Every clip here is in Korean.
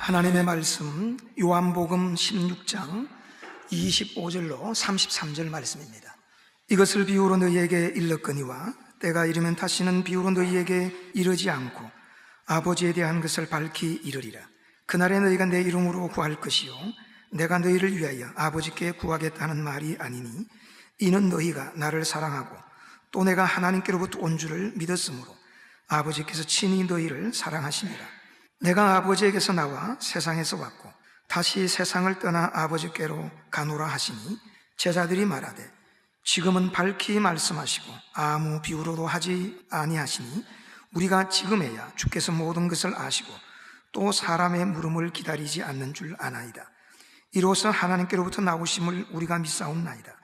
하나님의 말씀 요한복음 16장 25절로 33절 말씀입니다. 이것을 비유로 너희에게 일렀거니와 때가 이르면 다시는 비유로 너희에게 이르지 않고 아버지에 대한 것을 밝히 이르리라. 그날에 너희가 내 이름으로 구할 것이요 내가 너희를 위하여 아버지께 구하겠다는 말이 아니니 이는 너희가 나를 사랑하고 또 내가 하나님께로부터 온 줄을 믿었으므로 아버지께서 친히 너희를 사랑하시니라. 내가 아버지에게서 나와 세상에서 왔고 다시 세상을 떠나 아버지께로 가노라 하시니 제자들이 말하되 지금은 밝히 말씀하시고 아무 비유로도 하지 아니하시니 우리가 지금에야 주께서 모든 것을 아시고 또 사람의 물음을 기다리지 않는 줄 아나이다. 이로써 하나님께로부터 나오심을 우리가 믿사옵나이다.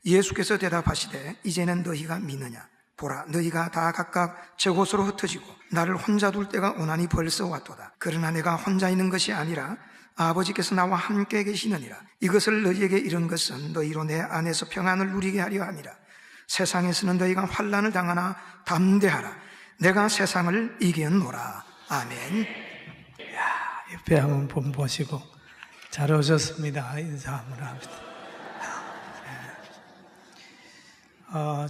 예수께서 대답하시되 이제는 너희가 믿느냐? 보라, 너희가 다 각각 저곳으로 흩어지고 나를 혼자 둘 때가 오나니 벌써 왔도다. 그러나 내가 혼자 있는 것이 아니라 아버지께서 나와 함께 계시느니라. 이것을 너희에게 이른 것은 너희로 내 안에서 평안을 누리게 하려 함이라. 세상에서는 너희가 환난을 당하나 담대하라. 내가 세상을 이겼노라. 아멘. 옆에 한번 보시고 잘 오셨습니다. 인사 한번 합니다.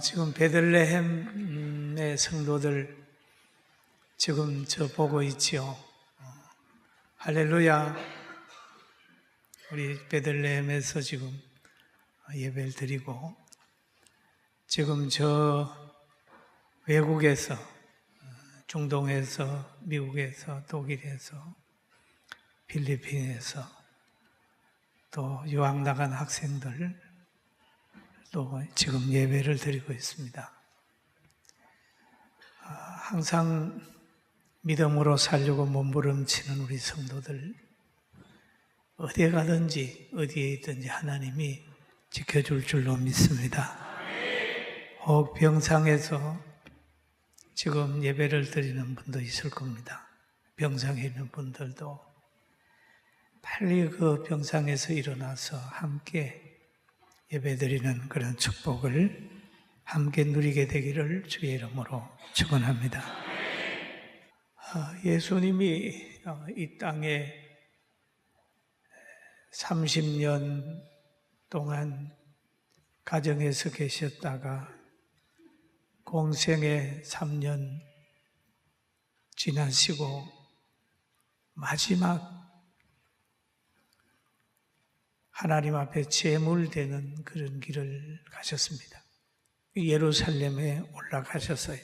지금 베들레헴의 성도들 지금 저 보고 있지요. 할렐루야. 우리 베들레헴에서 지금 예배를 드리고 지금 저 외국에서 중동에서 미국에서 독일에서 필리핀에서 또 유학 나간 학생들 또 지금 예배를 드리고 있습니다. 항상 믿음으로 살려고 몸부림치는 우리 성도들 어디에 가든지 어디에 있든지 하나님이 지켜줄 줄로 믿습니다. 혹 병상에서 지금 예배를 드리는 분도 있을 겁니다. 병상에 있는 분들도 빨리 그 병상에서 일어나서 함께 예배드리는 그런 축복을 함께 누리게 되기를 주의 이름으로 축원합니다. 예수님이 이 땅에 30년 동안 가정에서 계셨다가 공생애 3년 지나시고 마지막 하나님 앞에 제물되는 그런 길을 가셨습니다. 예루살렘에 올라가셨어요.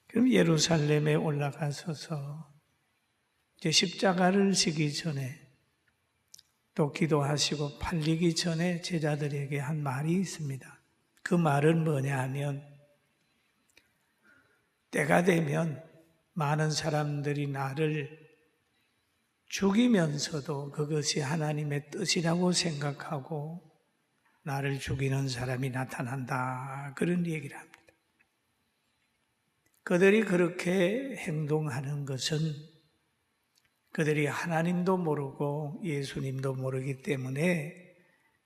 그럼 예루살렘에 올라가셔서 이제 십자가를 지기 전에 또 기도하시고 팔리기 전에 제자들에게 한 말이 있습니다. 그 말은 뭐냐 하면 때가 되면 많은 사람들이 나를 죽이면서도 그것이 하나님의 뜻이라고 생각하고 나를 죽이는 사람이 나타난다. 그런 얘기를 합니다. 그들이 그렇게 행동하는 것은 그들이 하나님도 모르고 예수님도 모르기 때문에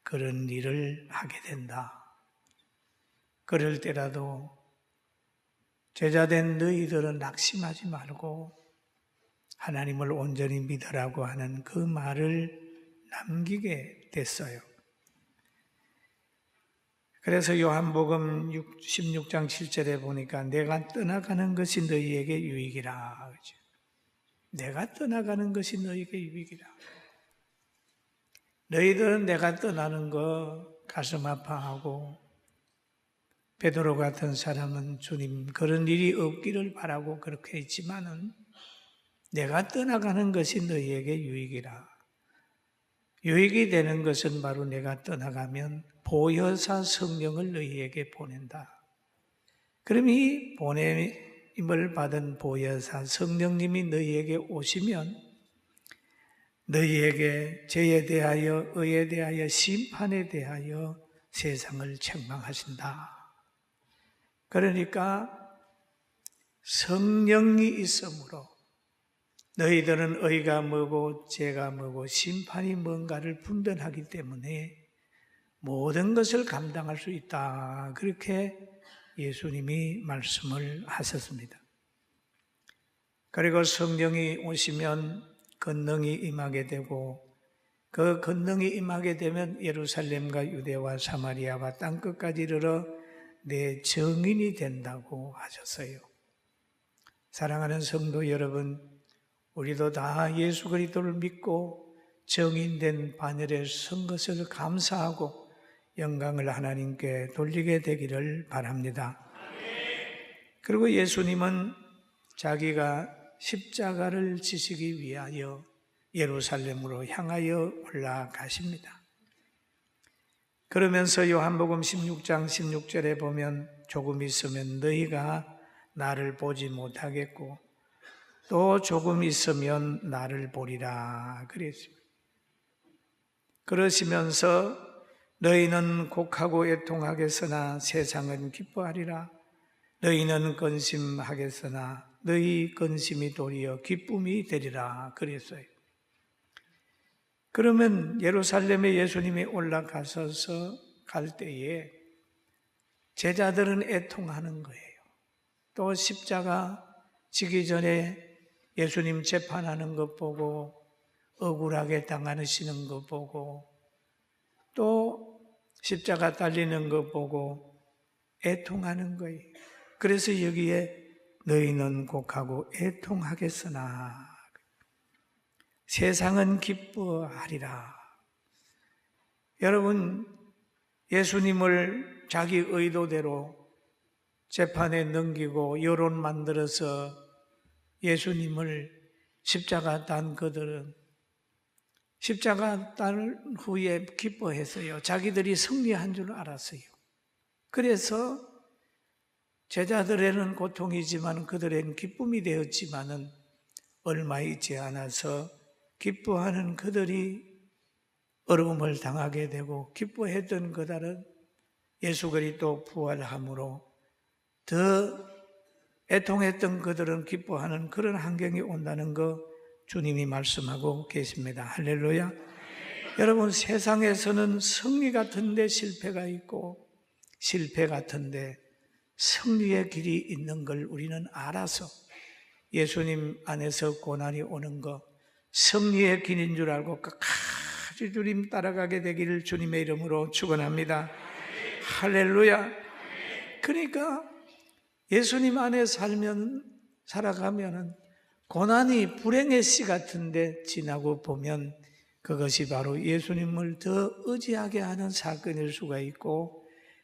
그런 일을 하게 된다. 그럴 때라도 제자된 너희들은 낙심하지 말고 하나님을 온전히 믿으라고 하는 그 말을 남기게 됐어요. 그래서 요한복음 16장 7절에 보니까 내가 떠나가는 것이 너희에게 유익이라. 내가 떠나가는 것이 너희에게 유익이라. 너희들은 내가 떠나는 거 가슴 아파하고 베드로 같은 사람은 주님 그런 일이 없기를 바라고 그렇게 했지만은 내가 떠나가는 것이 너희에게 유익이라. 유익이 되는 것은 바로 내가 떠나가면 보혜사 성령을 너희에게 보낸다. 그럼 이 보냄을 받은 보혜사 성령님이 너희에게 오시면 너희에게 죄에 대하여 의에 대하여 심판에 대하여 세상을 책망하신다. 그러니까 성령이 있으므로 너희들은 의가 뭐고 죄가 뭐고 심판이 뭔가를 분별하기 때문에 모든 것을 감당할 수 있다. 그렇게 예수님이 말씀을 하셨습니다. 그리고 성령이 오시면 권능이 임하게 되고 그 권능이 임하게 되면 예루살렘과 유대와 사마리아와 땅끝까지 이르러 내 증인이 된다고 하셨어요. 사랑하는 성도 여러분, 우리도 다 예수 그리스도를 믿고 정인된 반열에 선 것을 감사하고 영광을 하나님께 돌리게 되기를 바랍니다. 그리고 예수님은 자기가 십자가를 지시기 위하여 예루살렘으로 향하여 올라가십니다. 그러면서 요한복음 16장 16절에 보면 조금 있으면 너희가 나를 보지 못하겠고 또 조금 있으면 나를 보리라 그랬습니다. 그러시면서 너희는 곡하고 애통하겠으나 세상은 기뻐하리라. 너희는 근심하겠으나 너희 근심이 도리어 기쁨이 되리라 그랬어요. 그러면 예루살렘에 예수님이 올라가셔서 갈 때에 제자들은 애통하는 거예요. 또 십자가 지기 전에 예수님 재판하는 것 보고 억울하게 당하시는 것 보고 또 십자가 달리는 것 보고 애통하는 거예요. 그래서 여기에 너희는 곡하고 애통하겠으나 세상은 기뻐하리라. 여러분, 예수님을 자기 의도대로 재판에 넘기고 여론 만들어서 예수님을 십자가 단 그들은 십자가 단 후에 기뻐했어요. 자기들이 승리한 줄 알았어요. 그래서 제자들에는 고통이지만 그들에는 기쁨이 되었지만은 얼마 있지 않아서 기뻐하는 그들이 어려움을 당하게 되고 기뻐했던 그들은 예수 그리스도 부활함으로 더 애통했던 그들은 기뻐하는 그런 환경이 온다는 거 주님이 말씀하고 계십니다. 할렐루야. 여러분, 세상에서는 승리 같은데 실패가 있고 실패 같은데 승리의 길이 있는 걸 우리는 알아서 예수님 안에서 고난이 오는 거 승리의 길인 줄 알고 끝까지 주님 따라가게 되기를 주님의 이름으로 축원합니다. 할렐루야. 그러니까 예수님 안에 살아가면 고난이 불행의 씨 같은데 지나고 보면 그것이 바로 예수님을 더 의지하게 하는 사건일 수가 있고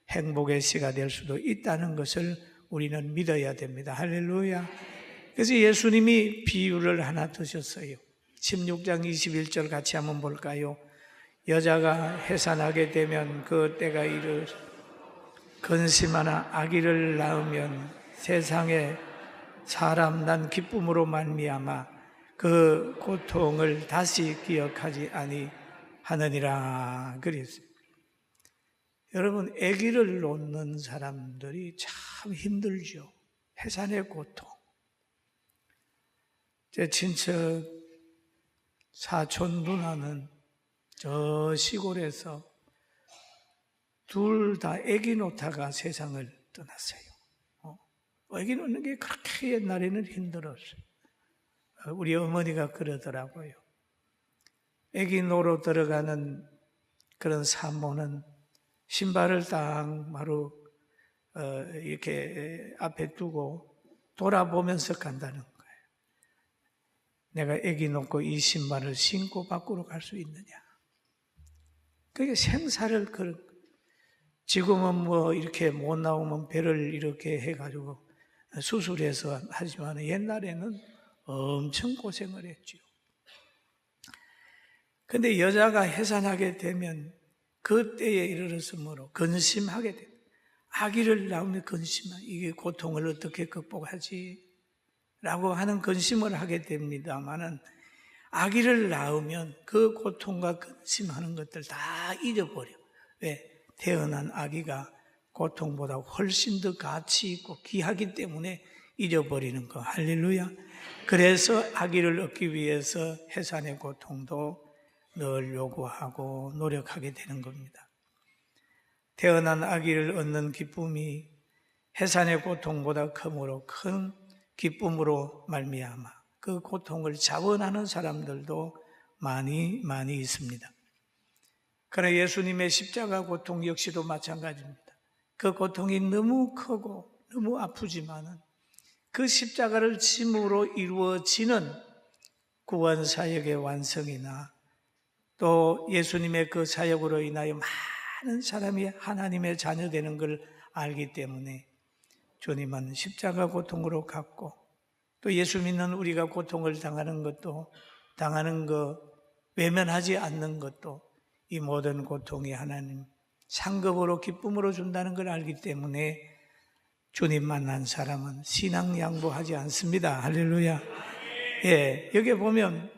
행복의 씨가 될 수도 있다는 것을 우리는 믿어야 됩니다. 할렐루야. 그래서 예수님이 비유를 하나 드셨어요. 16장 21절 같이 한번 볼까요? 여자가 해산하게 되면 그 때가 이르 근심하나 아기를 낳으면 세상에 사람 난 기쁨으로 말미암아 그 고통을 다시 기억하지 아니하느니라 그랬어요. 여러분, 아기를 놓는 사람들이 참 힘들죠. 해산의 고통. 제 친척 사촌 누나는 저 시골에서 둘 다 아기 놓다가 세상을 떠났어요. 아기 놓는 게 그렇게 옛날에는 힘들었어요. 우리 어머니가 그러더라고요. 아기 놓으러 들어가는 그런 산모는 신발을 딱 바로 이렇게 앞에 두고 돌아보면서 간다는 거예요. 내가 아기 놓고 이 신발을 신고 밖으로 갈 수 있느냐. 그게 생사를 지금은 뭐 이렇게 못 나오면 배를 이렇게 해가지고 수술해서 하지만 옛날에는 엄청 고생을 했죠. 근데 여자가 해산하게 되면 그때에 이르러서 근심하게 돼요. 아기를 낳으면 이게 고통을 어떻게 극복하지? 라고 하는 근심을 하게 됩니다만은 아기를 낳으면 그 고통과 근심하는 것들 다 잊어버려. 왜? 태어난 아기가 고통보다 훨씬 더 가치 있고 귀하기 때문에 잊어버리는 거. 할렐루야. 그래서 아기를 얻기 위해서 해산의 고통도 늘 요구하고 노력하게 되는 겁니다. 태어난 아기를 얻는 기쁨이 해산의 고통보다 큰 기쁨으로 말미암아 그 고통을 자원하는 사람들도 많이 있습니다. 그러나 예수님의 십자가 고통 역시도 마찬가지입니다. 그 고통이 너무 크고 너무 아프지만은 그 십자가를 짐으로 이루어지는 구원 사역의 완성이나 또 예수님의 그 사역으로 인하여 많은 사람이 하나님의 자녀 되는 걸 알기 때문에 주님은 십자가 고통으로 갔고 또 예수 믿는 우리가 고통을 당하는 거 외면하지 않는 것도 이 모든 고통이 하나님 상급으로 기쁨으로 준다는 걸 알기 때문에 주님 만난 사람은 신앙 양보하지 않습니다. 할렐루야. 예, 여기 보면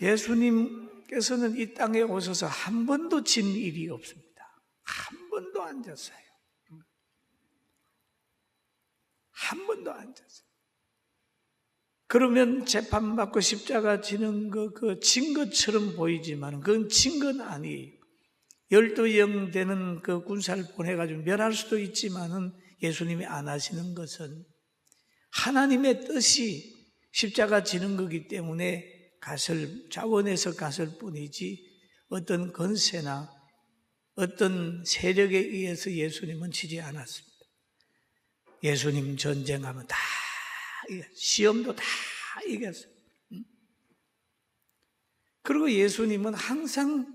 예수님께서는 이 땅에 오셔서 한 번도 진 일이 없습니다. 한 번도 안 졌어요. 한 번도 안 졌어요. 그러면 재판받고 십자가 지는 진 것처럼 보이지만 그건 진 건 아니에요. 12영 되는 그 군사를 보내가지고 멸할 수도 있지만은 예수님이 안 하시는 것은 하나님의 뜻이 십자가 지는 거기 때문에 자원해서 갔을 뿐이지 어떤 권세나 어떤 세력에 의해서 예수님은 지지 않았습니다. 예수님 전쟁하면 다 시험도 다 이겼어요. 그리고 예수님은 항상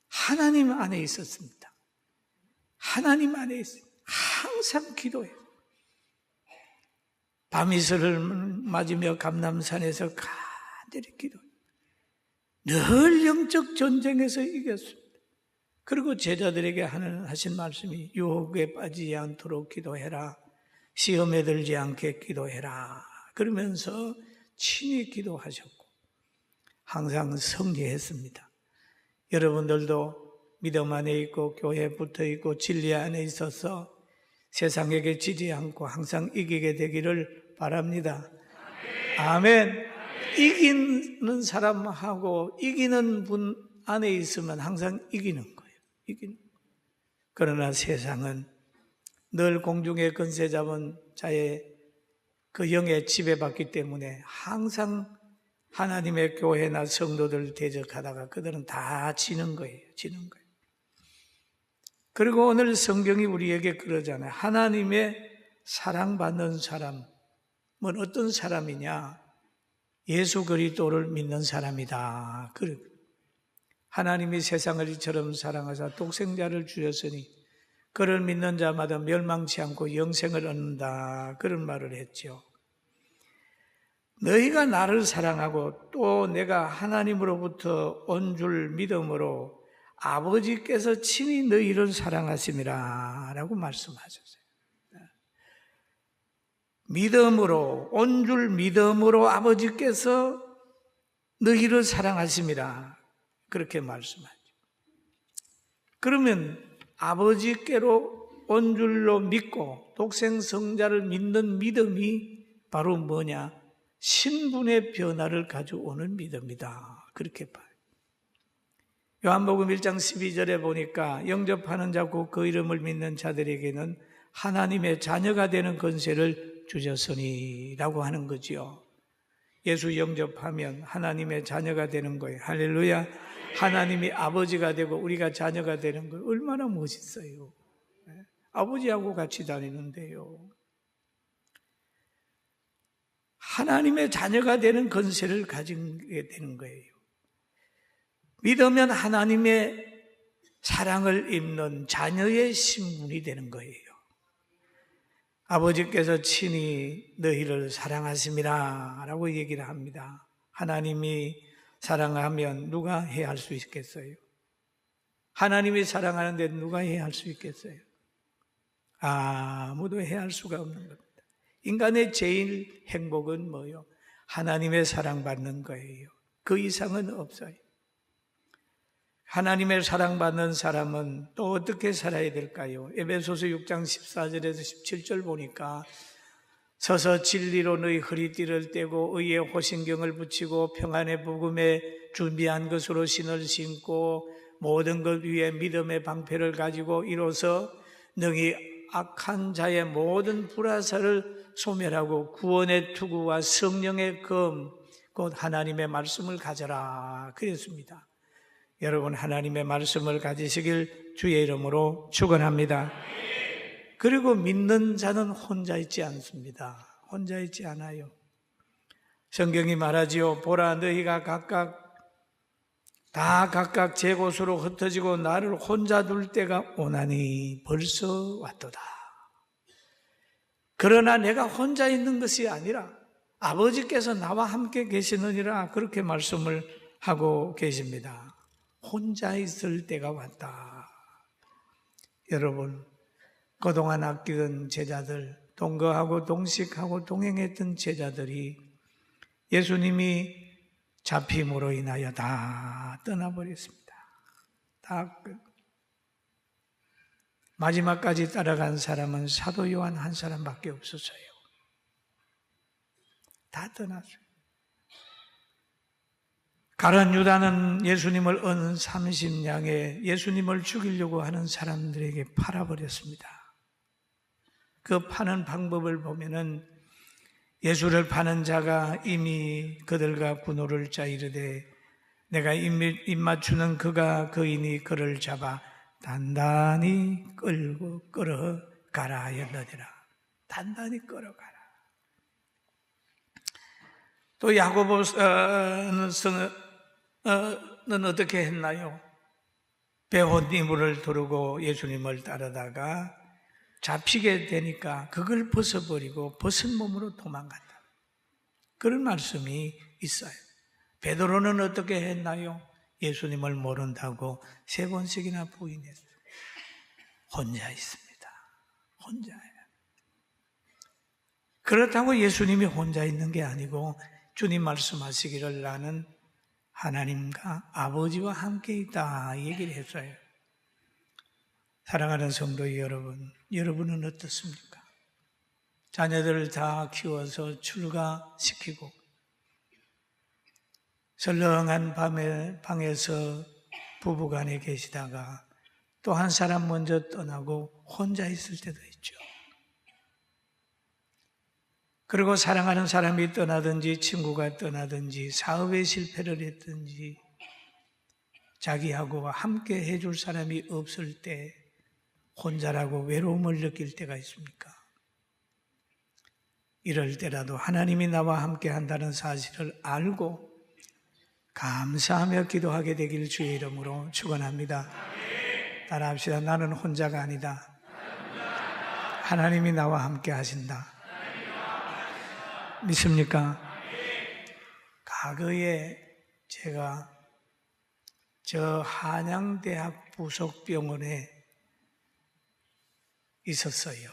하나님 안에 있었습니다. 하나님 안에 있어요. 항상 기도해요. 밤이슬을 맞으며 감람산에서 간절히 기도해요. 늘 영적 전쟁에서 이겼습니다. 그리고 제자들에게 하신 말씀이 유혹에 빠지지 않도록 기도해라. 시험에 들지 않게 기도해라. 그러면서 친히 기도하셨고 항상 승리했습니다. 여러분들도 믿음 안에 있고 교회에 붙어 있고 진리 안에 있어서 세상에게 지지 않고 항상 이기게 되기를 바랍니다. 아멘. 이기는 사람하고 이기는 분 안에 있으면 항상 이기는 거예요. 그러나 세상은 늘 공중의 권세 잡은 자의 그 영에 지배받기 때문에 항상 하나님의 교회나 성도들 대적하다가 그들은 다 지는 거예요. 그리고 오늘 성경이 우리에게 그러잖아요. 하나님의 사랑받는 사람은 어떤 사람이냐? 예수 그리스도를 믿는 사람이다. 하나님이 세상을 이처럼 사랑하사 독생자를 주셨으니 그를 믿는 자마다 멸망치 않고 영생을 얻는다. 그런 말을 했죠. 너희가 나를 사랑하고 또 내가 하나님으로부터 온 줄 믿음으로 아버지께서 친히 너희를 사랑하심이라 라고 말씀하셨어요. 믿음으로, 온 줄 믿음으로 아버지께서 너희를 사랑하심이라 그렇게 말씀하죠. 그러면 아버지께로 온 줄로 믿고 독생성자를 믿는 믿음이 바로 뭐냐? 신분의 변화를 가져오는 믿음이다. 그렇게 봐요. 요한복음 1장 12절에 보니까 영접하는 자고 그 이름을 믿는 자들에게는 하나님의 자녀가 되는 권세를 주셨으니 라고 하는 거지요. 예수 영접하면 하나님의 자녀가 되는 거예요. 할렐루야. 하나님이 아버지가 되고 우리가 자녀가 되는 거 얼마나 멋있어요. 아버지하고 같이 다니는데요. 하나님의 자녀가 되는 권세를 가지게 되는 거예요. 믿으면 하나님의 사랑을 입는 자녀의 신분이 되는 거예요. 아버지께서 친히 너희를 사랑하심이라 라고 얘기를 합니다. 하나님이 사랑하면 누가 해할 수 있겠어요? 하나님이 사랑하는데 누가 해할 수 있겠어요? 아무도 해할 수가 없는 겁니다. 인간의 제일 행복은 뭐예요? 하나님의 사랑받는 거예요. 그 이상은 없어요. 하나님의 사랑받는 사람은 또 어떻게 살아야 될까요? 에베소서 6장 14절에서 17절 보니까 서서 진리로 너희 허리띠를 떼고 의의 호신경을 붙이고 평안의 복음에 준비한 것으로 신을 신고 모든 것 위에 믿음의 방패를 가지고 이로써 능히 악한 자의 모든 불화살을 소멸하고 구원의 투구와 성령의 검 곧 하나님의 말씀을 가져라 그랬습니다. 여러분 하나님의 말씀을 가지시길 주의 이름으로 축원합니다. 그리고 믿는 자는 혼자 있지 않습니다. 혼자 있지 않아요. 성경이 말하지요. 보라 너희가 각각 제 곳으로 흩어지고 나를 혼자 둘 때가 오나니 벌써 왔도다. 그러나 내가 혼자 있는 것이 아니라 아버지께서 나와 함께 계시느니라 그렇게 말씀을 하고 계십니다. 혼자 있을 때가 왔다. 여러분 그동안 아끼던 제자들, 동거하고 동식하고 동행했던 제자들이 예수님이 잡힘으로 인하여 다 떠나버렸습니다. 마지막까지 따라간 사람은 사도 요한 한 사람밖에 없었어요. 다 떠났어요. 가룟 유다는 예수님을 얻은 30냥에 예수님을 죽이려고 하는 사람들에게 팔아버렸습니다. 그 파는 방법을 보면은 예수를 파는 자가 이미 그들과 군호를 짜 이르되 내가 입맞추는 그가 그이니 그를 잡아 단단히 끌고 끌어가라 하였느니라. 단단히 끌어가라. 또 야고보는 어떻게 했나요? 배옷 이불을 두르고 예수님을 따르다가 잡히게 되니까 그걸 벗어버리고 벗은 몸으로 도망간다. 그런 말씀이 있어요. 베드로는 어떻게 했나요? 예수님을 모른다고 3번씩이나 부인했어요. 혼자 있습니다. 혼자예요. 그렇다고 예수님이 혼자 있는 게 아니고 주님 말씀하시기를 나는 하나님과 아버지와 함께 있다 얘기를 했어요. 사랑하는 성도 여러분, 여러분은 어떻습니까? 자녀들을 다 키워서 출가시키고 설렁한 밤에 방에서 부부간에 계시다가 또 한 사람 먼저 떠나고 혼자 있을 때도 있죠. 그리고 사랑하는 사람이 떠나든지 친구가 떠나든지 사업에 실패를 했든지 자기하고 함께 해줄 사람이 없을 때 혼자라고 외로움을 느낄 때가 있습니까? 이럴 때라도 하나님이 나와 함께 한다는 사실을 알고 감사하며 기도하게 되길 주의 이름으로 축원합니다. 따라합시다. 나는 혼자가 아니다. 하나님이 나와 함께 하신다. 믿습니까? 과거에 제가 저 한양대학 부속병원에 있었어요.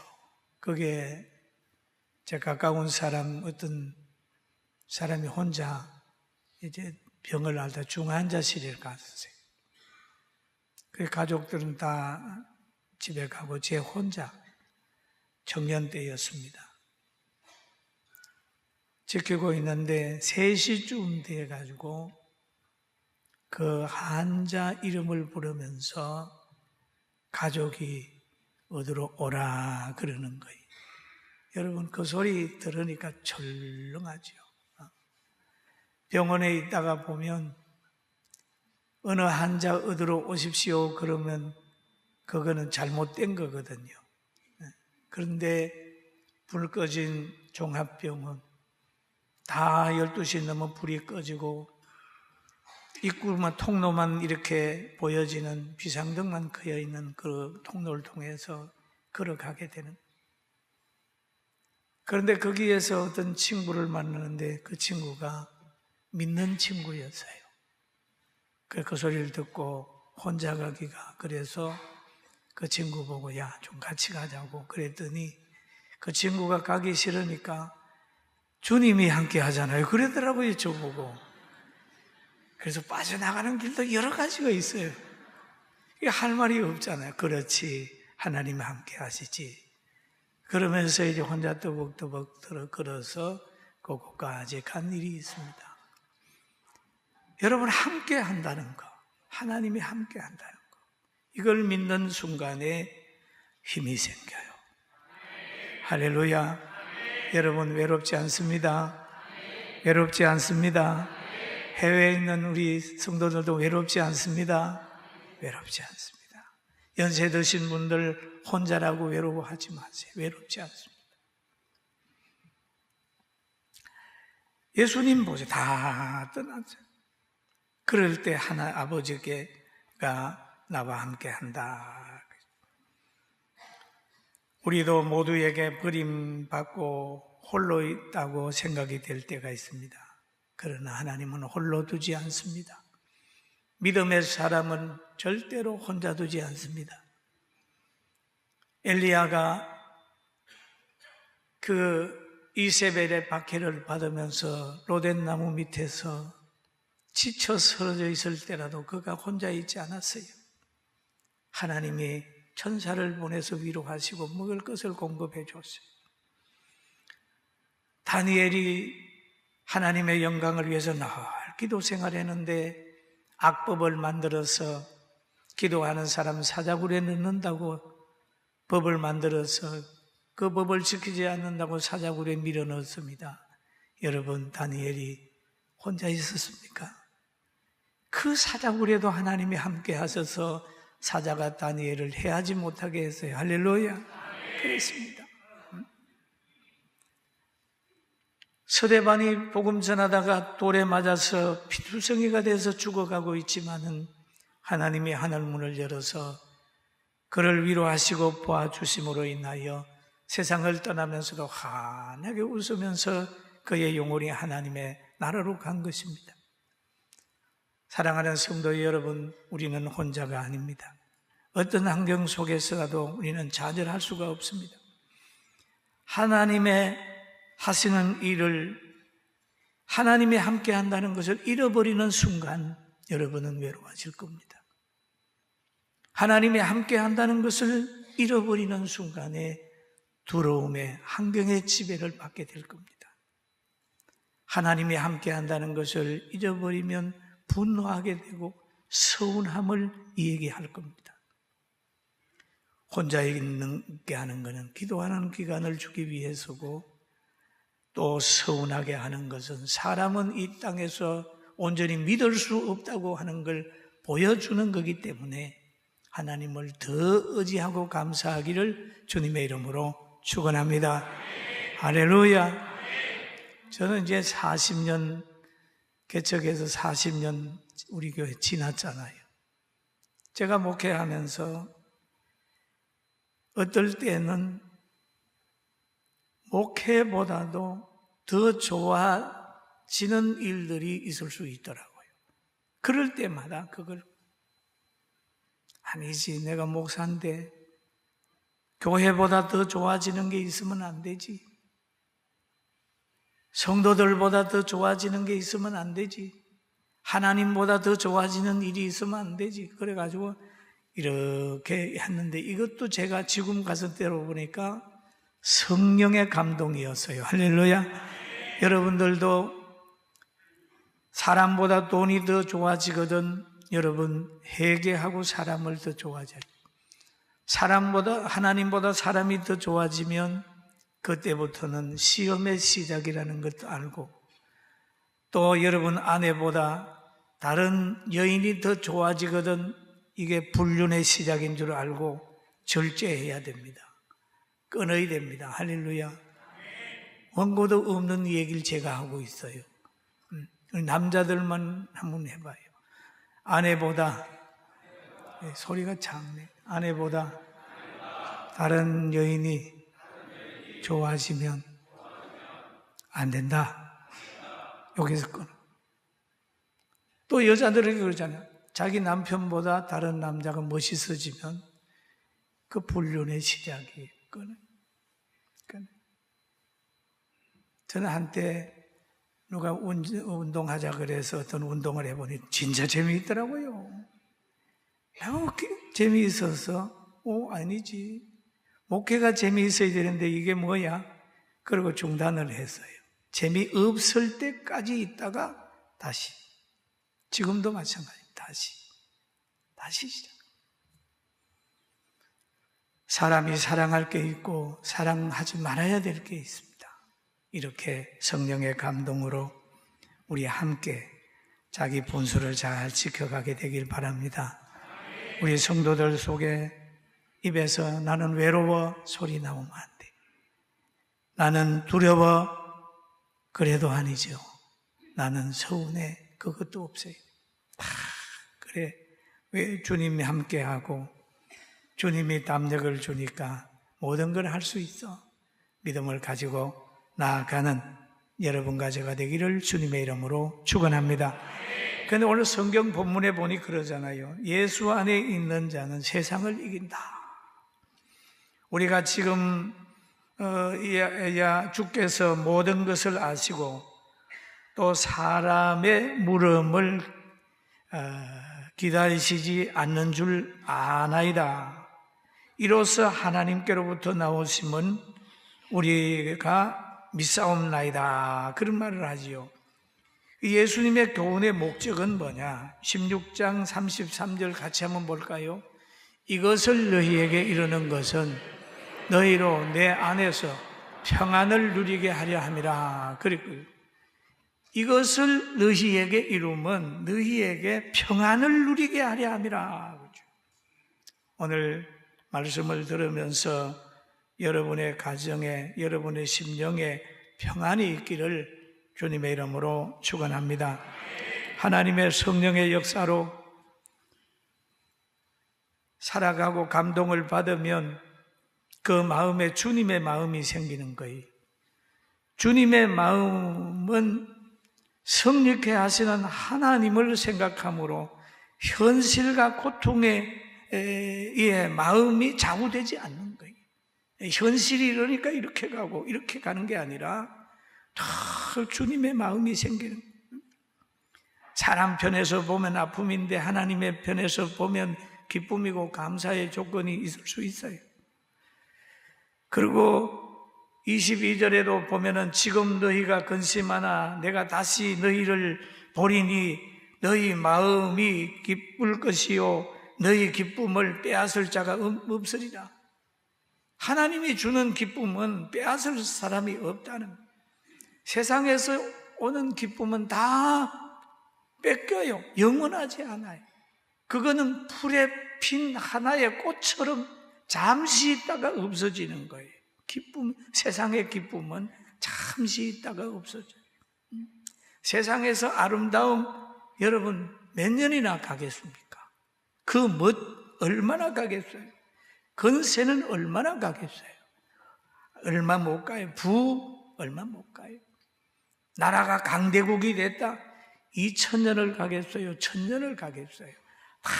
그게 제 가까운 사람, 어떤 사람이 혼자 이제 병을 앓다 중환자실에 갔었어요. 그 가족들은 다 집에 가고 제 혼자 청년 때였습니다. 지키고 있는데 3시쯤 돼가지고 그 환자 이름을 부르면서 가족이 어디로 오라 그러는 거예요. 여러분 그 소리 들으니까 철렁하죠. 병원에 있다가 보면 어느 환자 어디로 오십시오 그러면 그거는 잘못된 거거든요. 그런데 불 꺼진 종합병원 다 12시 넘어 불이 꺼지고 입구만 통로만 이렇게 보여지는 비상등만 켜여 있는 그 통로를 통해서 걸어가게 되는. 그런데 거기에서 어떤 친구를 만나는데 그 친구가 믿는 친구였어요. 그 소리를 듣고 혼자 가기가 그래서 그 친구 보고 야, 좀 같이 가자고 그랬더니 그 친구가 가기 싫으니까 주님이 함께 하잖아요. 그러더라고요, 저보고. 그래서 빠져나가는 길도 여러 가지가 있어요. 이게 할 말이 없잖아요. 그렇지, 하나님 함께 하시지. 그러면서 이제 혼자 또벅또벅 걸어서 그곳까지 간 일이 있습니다. 여러분 함께 한다는 거, 하나님이 함께 한다는 거, 이걸 믿는 순간에 힘이 생겨요. 할렐루야. 여러분 외롭지 않습니다. 외롭지 않습니다. 해외에 있는 우리 성도들도 외롭지 않습니다. 외롭지 않습니다. 연세 드신 분들 혼자라고 외로워하지 마세요. 외롭지 않습니다. 예수님 보세요. 다 떠났어요. 그럴 때 하나 아버지가 나와 함께 한다. 우리도 모두에게 버림받고 홀로 있다고 생각이 될 때가 있습니다. 그러나 하나님은 홀로 두지 않습니다. 믿음의 사람은 절대로 혼자 두지 않습니다. 엘리야가 그 이세벨의 박해를 받으면서 로덴나무 밑에서 지쳐 쓰러져 있을 때라도 그가 혼자 있지 않았어요. 하나님이 천사를 보내서 위로하시고 먹을 것을 공급해 줬어요. 다니엘이 하나님의 영광을 위해서 늘 기도 생활했는데 악법을 만들어서 기도하는 사람 사자굴에 넣는다고 법을 만들어서 그 법을 지키지 않는다고 사자굴에 밀어넣습니다. 여러분, 다니엘이 혼자 있었습니까? 그 사자굴에도 하나님이 함께 하셔서 사자가 다니엘을 해하지 못하게 했어요. 할렐루야. 그랬습니다. 서대반이 복음 전하다가 돌에 맞아서 피투성이가 돼서 죽어가고 있지만은 하나님이 하늘문을 열어서 그를 위로하시고 보아주심으로 인하여 세상을 떠나면서도 환하게 웃으면서 그의 영혼이 하나님의 나라로 간 것입니다. 사랑하는 성도 여러분, 우리는 혼자가 아닙니다. 어떤 환경 속에서라도 우리는 좌절할 수가 없습니다. 하나님의 하시는 일을 하나님이 함께 한다는 것을 잃어버리는 순간 여러분은 외로워질 겁니다. 하나님이 함께 한다는 것을 잃어버리는 순간에 두려움의 환경의 지배를 받게 될 겁니다. 하나님이 함께 한다는 것을 잊어버리면 분노하게 되고 서운함을 얘기할 겁니다. 혼자 있게 하는 것은 기도하는 기간을 주기 위해서고 또 서운하게 하는 것은 사람은 이 땅에서 온전히 믿을 수 없다고 하는 걸 보여주는 거기 때문에 하나님을 더 의지하고 감사하기를 주님의 이름으로 축원합니다. 할렐루야. 저는 이제 40년 개척해서 40년 우리 교회 지났잖아요. 제가 목회하면서 어떨 때는 목회보다도 더 좋아지는 일들이 있을 수 있더라고요. 그럴 때마다 그걸 아니지, 내가 목사인데 교회보다 더 좋아지는 게 있으면 안 되지. 성도들보다 더 좋아지는 게 있으면 안 되지. 하나님보다 더 좋아지는 일이 있으면 안 되지. 그래가지고 이렇게 했는데 이것도 제가 지금 가서 때려보니까 성령의 감동이었어요. 할렐루야. 여러분들도 사람보다 돈이 더 좋아지거든 여러분 회개하고 사람을 더 좋아져요. 사람보다 하나님보다 사람이 더 좋아지면 그때부터는 시험의 시작이라는 것도 알고 또 여러분 아내보다 다른 여인이 더 좋아지거든 이게 불륜의 시작인 줄 알고 절제해야 됩니다. 끊어야 됩니다. 할렐루야. 원고도 없는 얘기를 제가 하고 있어요. 남자들만 한번 해봐요. 아내보다 소리가 작네. 아내보다 다른 여인이 좋아지면 안 된다. 여기서 끊어. 또 여자들에게 그러잖아요. 자기 남편보다 다른 남자가 멋있어지면 그 불륜의 시작이 끊어. 저는 한때 누가 운동하자 그래서 어떤 운동을 해보니 진짜 재미있더라고요. 너무 재미있어서 아니지. 목회가 재미있어야 되는데 이게 뭐야? 그리고 중단을 했어요. 재미없을 때까지 있다가 다시. 지금도 마찬가지입니다. 다시 시작. 사람이 사랑할 게 있고 사랑하지 말아야 될 게 있습니다. 이렇게 성령의 감동으로 우리 함께 자기 본수를 잘 지켜가게 되길 바랍니다. 우리 성도들 속에 입에서 나는 외로워 소리 나오면 안 돼. 나는 두려워 그래도 아니죠. 나는 서운해 그것도 없어요. 다 그래. 왜 주님이 함께하고 주님이 담력을 주니까 모든 걸 할 수 있어. 믿음을 가지고 나아가는 여러분과 제가 되기를 주님의 이름으로 축원합니다. 그런데 오늘 성경 본문에 보니 그러잖아요. 예수 안에 있는 자는 세상을 이긴다. 우리가 지금 주께서 모든 것을 아시고 또 사람의 물음을 기다리시지 않는 줄 아나이다. 이로써 하나님께로부터 나오심은 우리가 믿사옵나이다. 그런 말을 하지요. 예수님의 교훈의 목적은 뭐냐? 16장 33절 같이 한번 볼까요? 이것을 너희에게 이르는 것은 너희로 내 안에서 평안을 누리게 하려 함이라. 그리고 이것을 너희에게 이루면 너희에게 평안을 누리게 하려 함이라. 오늘 말씀을 들으면서 여러분의 가정에, 여러분의 심령에 평안이 있기를 주님의 이름으로 축원합니다. 하나님의 성령의 역사로 살아가고 감동을 받으면 그 마음에 주님의 마음이 생기는 거예요. 주님의 마음은 성립케 하시는 하나님을 생각함으로 현실과 고통에 마음이 좌우되지 않는 거예요. 현실이 이러니까 이렇게 가고 이렇게 가는 게 아니라 다 주님의 마음이 생기는 거예요. 사람 편에서 보면 아픔인데 하나님의 편에서 보면 기쁨이고 감사의 조건이 있을 수 있어요. 그리고 22절에도 보면은 지금 너희가 근심하나 내가 다시 너희를 보리니 너희 마음이 기쁠 것이요 너희 기쁨을 빼앗을 자가 없으리라. 하나님이 주는 기쁨은 빼앗을 사람이 없다는 거예요. 세상에서 오는 기쁨은 다 뺏겨요. 영원하지 않아요. 그거는 풀에 핀 하나의 꽃처럼 잠시 있다가 없어지는 거예요. 기쁨, 세상의 기쁨은 잠시 있다가 없어져요. 세상에서 아름다움 여러분 몇 년이나 가겠습니까? 그 멋 얼마나 가겠어요? 건세는 얼마나 가겠어요? 얼마 못 가요. 얼마 못 가요. 나라가 강대국이 됐다. 2000년을 가겠어요? 1000년을 가겠어요? 다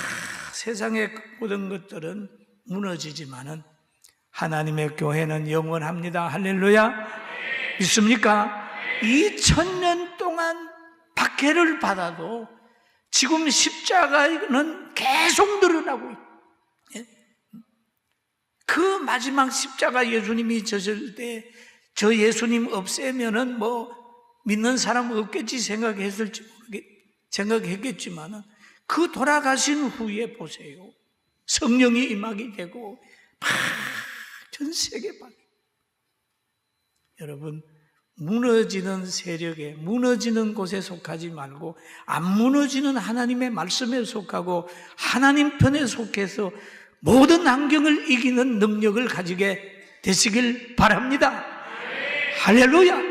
세상의 모든 것들은 무너지지만은 하나님의 교회는 영원합니다. 할렐루야. 믿습니까? 2000년 동안 박해를 받아도 지금 십자가는 계속 늘어나고 있어요. 그 마지막 십자가 예수님이 졌을 때 저 예수님 없애면은 뭐 믿는 사람 없겠지 생각했겠지만은 그 돌아가신 후에 보세요. 성령이 임하게 되고 막 전 세계 박. 여러분 무너지는 세력에 무너지는 곳에 속하지 말고 안 무너지는 하나님의 말씀에 속하고 하나님 편에 속해서 모든 환경을 이기는 능력을 가지게 되시길 바랍니다. 할렐루야.